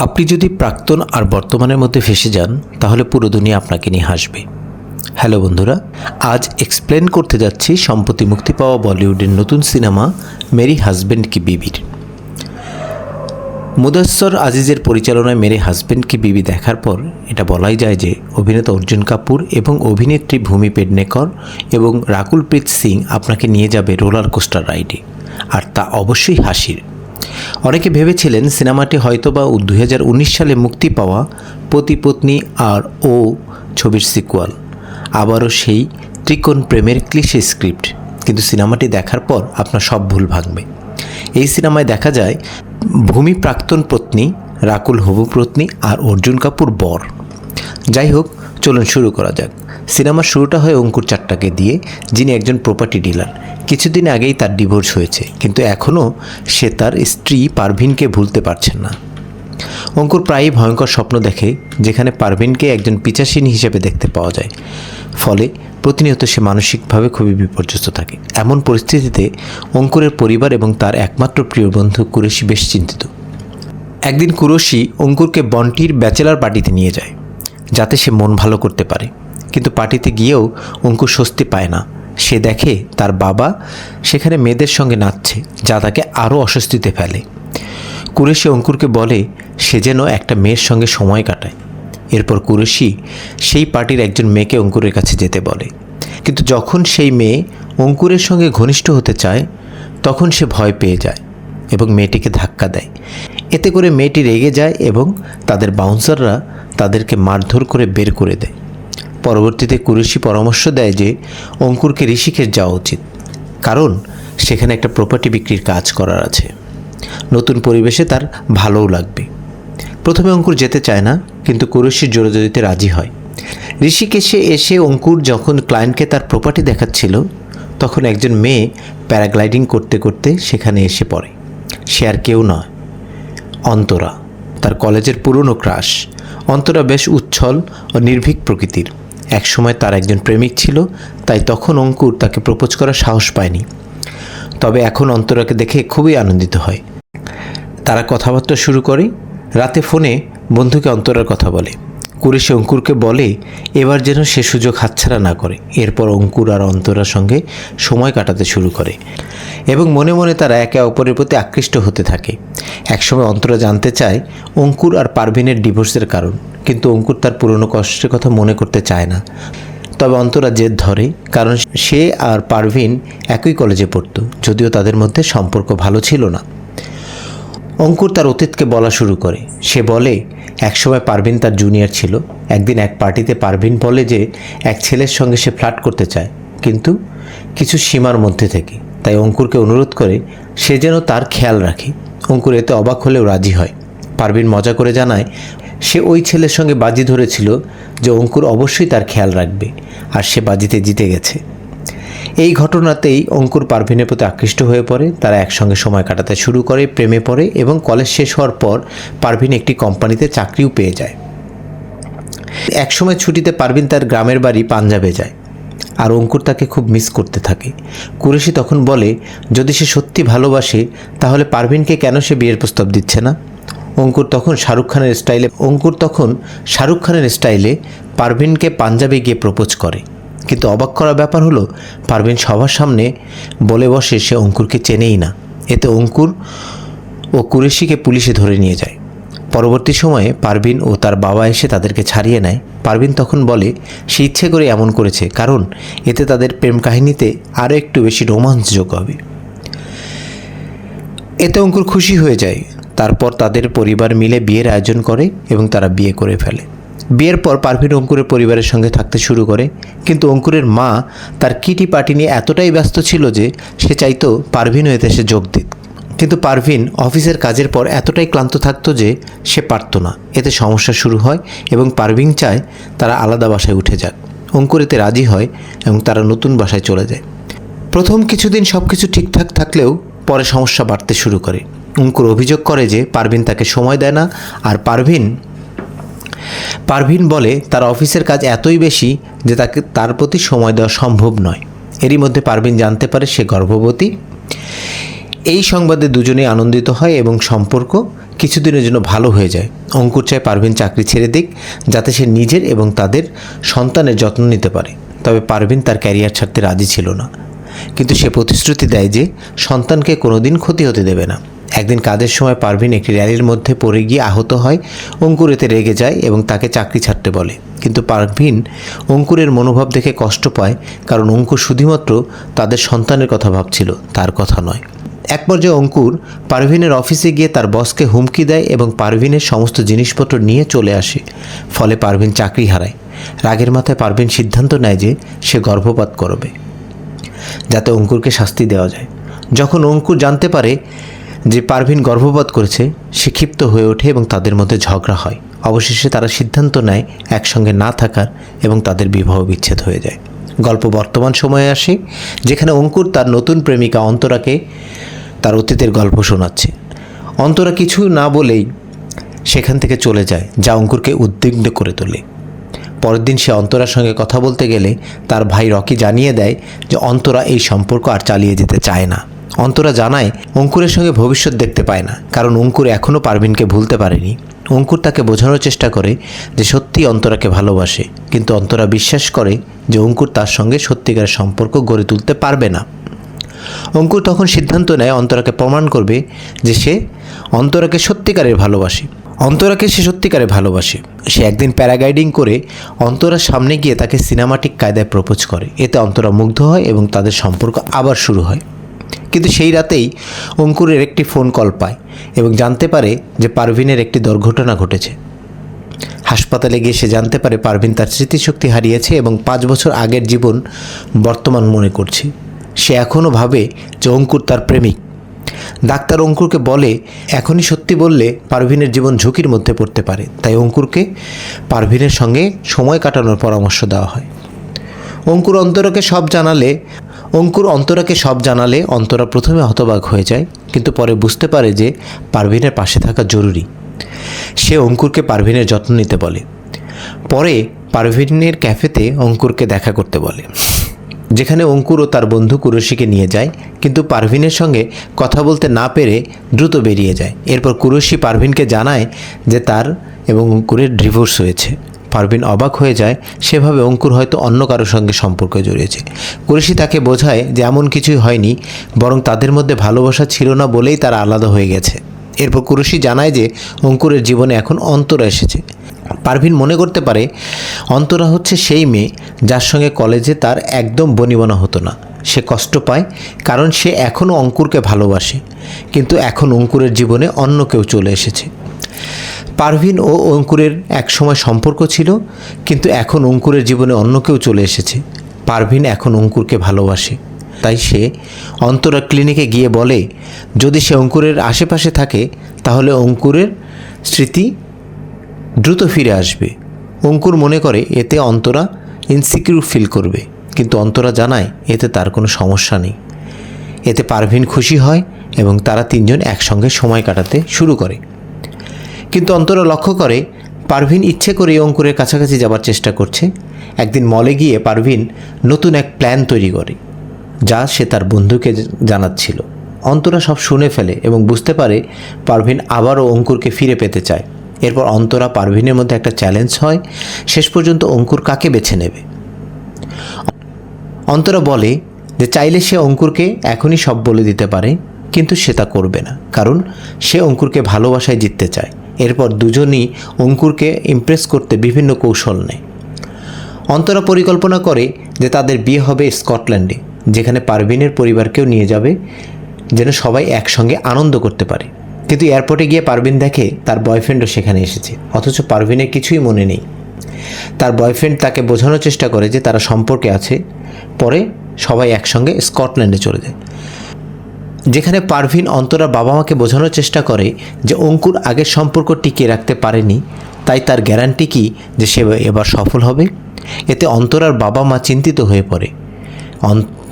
আপনি যদি প্রাক্তন আর বর্তমানের মধ্যে ফেসে যান তাহলে পুরো দুনিয়া আপনাকে নিয়ে হাসবে। হ্যালো বন্ধুরা, আজ এক্সপ্লেন করতে যাচ্ছি সম্প্রতি মুক্তি পাওয়া বলিউডের নতুন সিনেমা মেরি হাজব্যান্ড কি বিবির। মুদাস্সর আজিজের পরিচালনায় মেরি হাজব্যান্ড কি বিবি দেখার পর এটা বলাই যায় যে অভিনেতা অর্জুন কাপুর এবং অভিনেত্রী ভূমি পেডনেকর এবং রাকুল প্রীত সিং আপনাকে নিয়ে যাবে রোলার কোস্টার রাইডে, আর তা অবশ্যই হাসির। অনেকে ভেবেছিলেন সিনেমাটি হয়তোবা 2019 সালে মুক্তি পাওয়া পতি পত্নী আর ও ছবির সিকুয়াল, আবারও সেই ত্রিকোণ প্রেমের ক্লিশে স্ক্রিপ্ট। কিন্তু সিনেমাটি দেখার পর আপনার সব ভুল ভাঙবে। এই সিনেমায় দেখা যায় ভূমি প্রাক্তন পত্নী, রাকুল হবু পত্নী আর অর্জুন কাপুর বর। যাই হোক, চলুন শুরু করা যাক। সিনেমার শুরুটা হয় অঙ্কুর চাট্টাকে দিয়ে, যিনি একজন প্রপার্টি ডিলার। কিছুদিন আগেই তার ডিভোর্স হয়েছে, কিন্তু এখনও সে তার স্ত্রী পারভিনকে ভুলতে পারছেন না। অঙ্কুর প্রায়ই ভয়ঙ্কর স্বপ্ন দেখে, যেখানে পারভিনকে একজন পিচাসিনী হিসেবে দেখতে পাওয়া যায়। ফলে প্রতিনিয়ত সে মানসিকভাবে খুবই বিপর্যস্ত থাকে। এমন পরিস্থিতিতে অঙ্কুরের পরিবার এবং তার একমাত্র প্রিয় বন্ধু কুরেশি বেশ চিন্তিত। একদিন কুরেশি অঙ্কুরকে বন্টির ব্যাচেলার পার্টিতে নিয়ে যায়, যাতে সে মন ভালো করতে পারে। কিন্তু পার্টিতে গিয়েও অঙ্কুর স্বস্তি পায় না। সে দেখে তার বাবা সেখানে মেয়েদের সঙ্গে নাচছে, যা তাকে আরও অস্বস্তিতে ফেলে। কুরেশি অঙ্কুরকে বলে সে যেন একটা মেয়ের সঙ্গে সময় কাটায়। এরপর কুরেশি সেই পার্টির একজন মেয়েকে অঙ্কুরের কাছে যেতে বলে, কিন্তু যখন সেই মেয়ে অঙ্কুরের সঙ্গে ঘনিষ্ঠ হতে চায় তখন সে ভয় পেয়ে যায় এবং মেয়েটিকে ধাক্কা দেয়। এতে করে মেয়েটি রেগে যায় এবং তাদের বাউন্সাররা তাদেরকে মারধর করে বের করে দেয়। পরবর্তীতে কুরেশি পরামর্শ দেয় যে অঙ্কুরকে ঋষিকেশ যাওয়া উচিত, কারণ সেখানে একটা প্রপার্টি বিক্রির কাজ করার আছে। নতুন পরিবেশে তার ভালোও লাগবে। প্রথমে অঙ্কুর যেতে চায় না, কিন্তু কুরেশির জোরাজুরিতে রাজি হয়। ঋষিকেশে এসে অঙ্কুর যখন ক্লায়েন্টকে তার প্রপার্টি দেখাচ্ছিল, তখন একজন মেয়ে প্যারাগ্লাইডিং করতে করতে সেখানে এসে পড়ে। সে আর কেউ নয়, অন্তরা, তার কলেজের পুরনো ক্রাশ। অন্তরা বেশ উচ্ছল ও নির্ভীক প্রকৃতির। একসময় তার একজন প্রেমিক ছিল, তাই তখন অঙ্কুর তাকে প্রপোজ করার সাহস পায়নি। তবে এখন অন্তরাকে দেখে খুবই আনন্দিত হয়। তারা কথাবার্তা শুরু করে। রাতে ফোনে বন্ধুকে অন্তরার কথা বলে। কুরেশি অঙ্কুরকে বলে এবার যেন সে সুযোগ হাতছাড়া না করে। এরপর অঙ্কুর আর অন্তরার সঙ্গে সময় কাটাতে শুরু করে এবং মনে মনে তারা একে অপরের প্রতি আকৃষ্ট হতে থাকে। একসময় অন্তরা জানতে চায় অঙ্কুর আর পারভিনের ডিভোর্সের কারণ, কিন্তু অঙ্কুর তার পুরনো কষ্টের কথা মনে করতে চায় না। তবে অন্তরা জেদ ধরে, কারণ সে আর পারভিন একই কলেজে পড়তো, যদিও তাদের মধ্যে সম্পর্ক ভালো ছিল না। অঙ্কুর তার অতীতকে বলা শুরু করে। সে বলে একসময় পারভিন তার জুনিয়র ছিল। একদিন এক পার্টিতে পারভিন বলে যে এক ছেলের সঙ্গে সে ফ্লার্ট করতে চায়, কিন্তু কিছু সীমার মধ্যে থেকে। তাই অঙ্কুরকে অনুরোধ করে সে যেন তার খেয়াল রাখে। অঙ্কুর এতে অবাক হলেও রাজি হয়। পারভিন মজা করে জানায় সে ওই ছেলের সঙ্গে বাজি ধরেছিল যে অঙ্কুর অবশ্যই তার খেয়াল রাখবে, আর সে বাজিতে জিতে গেছে। এই ঘটনাতেই অঙ্কুর পারভিনের প্রতি আকৃষ্ট হয়ে পড়ে। তারা একসঙ্গে সময় কাটাতে শুরু করে, প্রেমে পড়ে এবং কলেজ শেষ হওয়ার পর পারভিন একটি কোম্পানিতে চাকরিও পেয়ে যায়। একসময় ছুটিতে পারভিন তার গ্রামের বাড়ি পাঞ্জাবে যায়, আর অঙ্কুর তাকে খুব মিস করতে থাকে। কুরেশি তখন বলে যদি সে সত্যি ভালোবাসে তাহলে পারভিনকে কেন সে বিয়ের প্রস্তাব দিচ্ছে না। অঙ্কুর তখন শাহরুখ খানের স্টাইলে পারভিনকে পাঞ্জাবে গিয়ে প্রপোজ করে। কিন্তু অবাক করা ব্যাপার হলো পারভিন সবার সামনে বলে বসে সে অঙ্কুরকে চেনেই না। এতে অঙ্কুর ও কুরেশিকে পুলিশে ধরে নিয়ে যায়। পরবর্তী সময়ে পারভিন ও তার বাবা এসে তাদেরকে ছাড়িয়ে নেয়। পারভিন তখন বলে সে ইচ্ছে করে এমন করেছে, কারণ এতে তাদের প্রেম কাহিনীতে আরও একটু বেশি রোমাঞ্চ যোগ হবে। এতে অঙ্কুর খুশি হয়ে যায়। তারপর তাদের পরিবার মিলে বিয়ের আয়োজন করে এবং তারা বিয়ে করে ফেলে। বিয়ের পর পারভিন অঙ্কুরের পরিবারের সঙ্গে থাকতে শুরু করে, কিন্তু অঙ্কুরের মা তার কিটি পার্টি নিয়ে এতটাই ব্যস্ত ছিল যে সে চাইতো পারভিনও এতে সে যোগ দিত। কিন্তু পারভিন অফিসের কাজের পর এতটাই ক্লান্ত থাকতো যে সে পারত না। এতে সমস্যা শুরু হয় এবং পারভিন চায় তারা আলাদা বাসায় উঠে যাক। অঙ্কুর এতে রাজি হয় এবং তারা নতুন বাসায় চলে যায়। প্রথম কিছুদিন সব কিছু ঠিকঠাক থাকলেও পরে সমস্যা বাড়তে শুরু করে। অঙ্কুর অভিযোগ করে যে পারভিন তাকে সময় দেয় না, আর পারভিন বলে তার অফিসের কাজ এতই বেশি যে তার প্রতি সময় দেওয়া সম্ভব নয়। এরই মধ্যে পারভিন জানতে পারে সে গর্ভবতী। এই সংবাদে দুজনেই আনন্দিত হয় এবং সম্পর্ক কিছুদিনের জন্য ভালো হয়ে যায়। অঙ্কুর চায় পারভিন চাকরি ছেড়ে দিক, যাতে সে নিজের এবং তাদের সন্তানের যত্ন নিতে পারে। তবে পারভিন তার ক্যারিয়ার ছাড়তে রাজি ছিল না, কিন্তু সে প্রতিশ্রুতি দেয় যে সন্তানকে কোনোদিন ক্ষতি হতে দেবে না। একদিন কাজের সময় পারভিন একটি র্যালির মধ্যে পড়ে গিয়ে আহত হয়। অঙ্কুর এতে রেগে যায় এবং তাকে চাকরি ছাড়তে বলে, কিন্তু পারভিন অঙ্কুরের মনোভাব দেখে কষ্ট পায়, কারণ অঙ্কুর শুধুমাত্র তাদের সন্তানের কথা ভাবছিল, তার কথা নয়। এক পর্যায়ে অঙ্কুর পারভিনের অফিসে গিয়ে তার বসকে হুমকি দেয় এবং পারভিনের সমস্ত জিনিসপত্র নিয়ে চলে আসে। ফলে পারভিন চাকরি হারায়। রাগের মাথায় পারভিন সিদ্ধান্ত নেয় যে সে গর্ভপাত করবে, যাতে অঙ্কুরকে শাস্তি দেওয়া যায়। যখন অঙ্কুর জানতে পারে যে পারভিন গর্ভপাত করেছে, সে ক্ষিপ্ত হয়ে ওঠে এবং তাদের মধ্যে ঝগড়া হয়। অবশেষে তারা সিদ্ধান্ত নেয় একসঙ্গে না থাকার এবং তাদের বিবাহ বিচ্ছেদ হয়ে যায়। গল্প বর্তমান সময়ে আসে, যেখানে অঙ্কুর তার নতুন প্রেমিকা অন্তরাকে তার অতীতের গল্প শোনাচ্ছে। অন্তরা কিছু না বলেই সেখান থেকে চলে যায়, যা অঙ্কুরকে উদ্বিগ্ন করে তোলে। পরের দিন সে অন্তরার সঙ্গে কথা বলতে গেলে তার ভাই রকি জানিয়ে দেয় যে অন্তরা এই সম্পর্ক আর চালিয়ে যেতে চায় না। অন্তরা জানায় অঙ্কুরের সঙ্গে ভবিষ্যৎ দেখতে পায় না, কারণ অঙ্কুর এখনও পারভিনকে ভুলতে পারেনি। অঙ্কুর তাকে বোঝানোর চেষ্টা করে যে সত্যি অন্তরাকে ভালোবাসে, কিন্তু অন্তরা বিশ্বাস করে যে অঙ্কুর তার সঙ্গে সত্যিকারের সম্পর্ক গড়ে তুলতে পারবে না। অঙ্কুর তখন সিদ্ধান্ত নেয় অন্তরাকে প্রমাণ করবে যে সে অন্তরাকে সত্যিকারের ভালোবাসে। সে একদিন প্যারাগ্লাইডিং করে অন্তরার সামনে গিয়ে তাকে সিনেমাটিক কায়দায় প্রপোজ করে। এতে অন্তরা মুগ্ধ হয় এবং তাদের সম্পর্ক আবার শুরু হয়। কিন্তু সেই রাতেই অঙ্কুরের একটি ফোন কল পায় এবং জানতে পারে যে পারভিনের একটি দুর্ঘটনা ঘটেছে। হাসপাতালে গিয়ে সে জানতে পারে পারভিন তার স্মৃতিশক্তি হারিয়েছে এবং 5 বছর আগের জীবন বর্তমান মনে করছে। সে এখনও ভাবে যে অঙ্কুর তার প্রেমিক। ডাক্তার অঙ্কুরকে বলে এখনই সত্যি বললে পারভিনের জীবন ঝুঁকির মধ্যে পড়তে পারে, তাই অঙ্কুরকে পারভিনের সঙ্গে সময় কাটানোর পরামর্শ দেওয়া হয়। অঙ্কুর অন্তরাকে সব জানালে অন্তরা প্রথমে হতবাক হয়ে যায়, কিন্তু পরে বুঝতে পারে যে পারভিনের পাশে থাকা জরুরি। সে অঙ্কুরকে পারভিনের যত্ন নিতে বলে। পরে পারভিনের ক্যাফেতে অঙ্কুরকে দেখা করতে বলে, যেখানে অঙ্কুর ও তার বন্ধু কুরশিকে নিয়ে যায়, কিন্তু পারভিনের সঙ্গে কথা বলতে না পেরে দ্রুত বেরিয়ে যায়। এরপর কুরশি পারভিনকে জানায় যে তার এবং অঙ্কুরের ডিভোর্স হয়েছে। পারভিন অবাক হয়ে যায়, সেভাবে অঙ্কুর হয়তো অন্য কারোর সঙ্গে সম্পর্কে জড়িয়েছে। কুরশি তাকে বোঝায় যে এমন কিছুই হয়নি, বরং তাদের মধ্যে ভালোবাসা ছিল না বলেই তারা আলাদা হয়ে গেছে। এরপর কুরশি জানায় যে অঙ্কুরের জীবনে এখন অন্তরা এসেছে। পারভিন মনে করতে পারে অন্তরা হচ্ছে সেই মেয়ে যার সঙ্গে কলেজে তার একদম বনিবনা হতো না। সে কষ্ট পায় কারণ সে এখনও অঙ্কুরকে ভালোবাসে, কিন্তু এখন অঙ্কুরের জীবনে অন্য কেউ চলে এসেছে। পারভিন ও অঙ্কুরের একসময় সম্পর্ক ছিল, কিন্তু এখন অঙ্কুরের জীবনে অন্য কেউ চলে এসেছে। পারভিন এখন অঙ্কুরকে ভালোবাসে, তাই সে অন্তরা ক্লিনিকে গিয়ে বলে যদি সে অঙ্কুরের আশেপাশে থাকে তাহলে অঙ্কুরের স্মৃতি দ্রুত ফিরে আসবে। অঙ্কুর মনে করে এতে অন্তরা ইনসিকিউর ফিল করবে, কিন্তু অন্তরা জানায় এতে তার কোনো সমস্যা নেই। এতে পারভিন খুশি হয় এবং তারা তিনজন একসঙ্গে সময় কাটাতে শুরু করে। কিন্তু অন্তরা লক্ষ্য করে পারভিন ইচ্ছে করে অঙ্কুরের কাছাকাছি যাবার চেষ্টা করছে। একদিন মলে গিয়ে পারভিন নতুন এক প্ল্যান তৈরি করে, যা সে তার বন্ধুকে জানাচ্ছিল। অন্তরা সব শুনে ফেলে এবং বুঝতে পারে পারভিন আবারও অঙ্কুরকে ফিরে পেতে চায়। এরপর অন্তরা পারভিনের মধ্যে একটা চ্যালেঞ্জ হয়, শেষ পর্যন্ত অঙ্কুর কাকে বেছে নেবে। অন্তরা বলে যে চাইলে সে অঙ্কুরকে এখনই সব বলে দিতে পারে, কিন্তু সে তা করবে না, কারণ সে অঙ্কুরকে ভালোবাসায় জিততে চায়। এরপর দুজনই অঙ্কুরকে ইমপ্রেস করতে বিভিন্ন কৌশল নেয়। অন্তরা পরিকল্পনা করে যে তাদের বিয়ে হবে স্কটল্যান্ডে, যেখানে পারভিনের পরিবারকেও নিয়ে যাবে, যেন সবাই একসঙ্গে আনন্দ করতে পারে। কিন্তু এয়ারপোর্টে গিয়ে পারভিন দেখে তার বয়ফ্রেন্ডও সেখানে এসেছে, অথচ পারভিনের কিছুই মনে নেই। তার বয়ফ্রেন্ড তাকে বোঝানোর চেষ্টা করে যে তারা সম্পর্কে আছে। পরে সবাই একসঙ্গে স্কটল্যান্ডে চলে যায়, যেখানে পারভিন অন্তরার বাবা মাকে বোঝানোর চেষ্টা করে যে অঙ্কুর আগের সম্পর্ক টিকিয়ে রাখতে পারেনি, তাই তার গ্যারান্টি কি যে সে এবার সফল হবে। এতে অন্তরার বাবা মা চিন্তিত হয়ে পড়ে,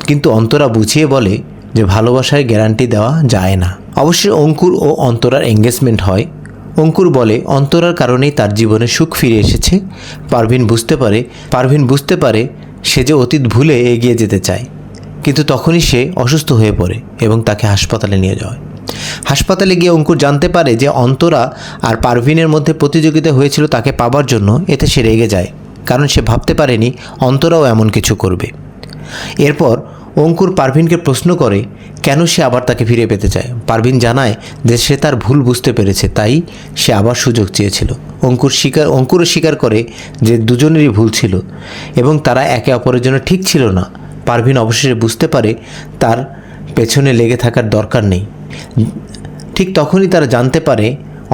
কিন্তু অন্তরা বুঝিয়ে বলে যে ভালোবাসায় গ্যারান্টি দেওয়া যায় না। অবশ্যই অঙ্কুর ও অন্তরার এঙ্গেজমেন্ট হয়। অঙ্কুর বলে অন্তরার কারণেই তার জীবনে সুখ ফিরে এসেছে। পারভিন বুঝতে পারে সে যে অতীত ভুলে এগিয়ে যেতে চায়, কিন্তু তখনই সে অসুস্থ হয়ে পড়ে এবং তাকে হাসপাতালে নিয়ে যাওয়া হয়। হাসপাতালে গিয়ে অঙ্কুর জানতে পারে যে অন্তরা আর পারভিনের মধ্যে প্রতিযোগিতা হয়েছিল তাকে পাবার জন্য। এতে সে রেগে যায়, কারণ সে ভাবতে পারেনি অন্তরাও এমন কিছু করবে। এরপর অঙ্কুর পারভিনকে প্রশ্ন করে কেন সে আবার তাকে ফিরে পেতে চায়। পারভিন জানায় যে সে তার ভুল বুঝতে পেরেছে, তাই সে আবার সুযোগ চেয়েছিল। অঙ্কুরও স্বীকার করে যে দুজনেরই ভুল ছিল এবং তারা একে অপরের জন্য ঠিক ছিল না। পারভিন অবশেষে বুঝতে পারে তার পেছনে লেগে থাকার দরকার নেই। ঠিক তখনই তারা জানতে পারে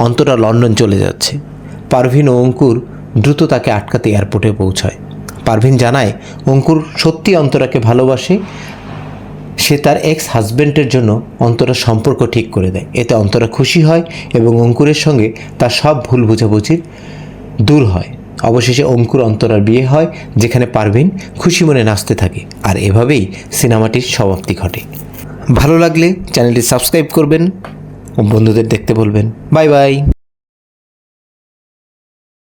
অন্তরা লন্ডন চলে যাচ্ছে। পারভিন ও অঙ্কুর দ্রুত তাকে আটকাতে এয়ারপোর্টে পৌঁছায়। পারভিন জানায় অঙ্কুর সত্যি অন্তরাকে ভালোবাসে। সে তার এক্স হাজব্যান্ডের জন্য অন্তরার সম্পর্ক ঠিক করে দেয়। এতে অন্তরা খুশি হয় এবং অঙ্কুরের সঙ্গে তার সব ভুল বোঝাবুঝি দূর হয়। অবশেষে অঙ্কুর অন্তরার বিয়ে হয়, যেখানে পারভিন খুশি মনে নাচতে থাকে। আর এভাবেই সিনেমাটির সমাপ্তি ঘটে। ভালো লাগলে চ্যানেলটি সাবস্ক্রাইব করবেন ও বন্ধুদের দেখতে বলবেন। Bye bye.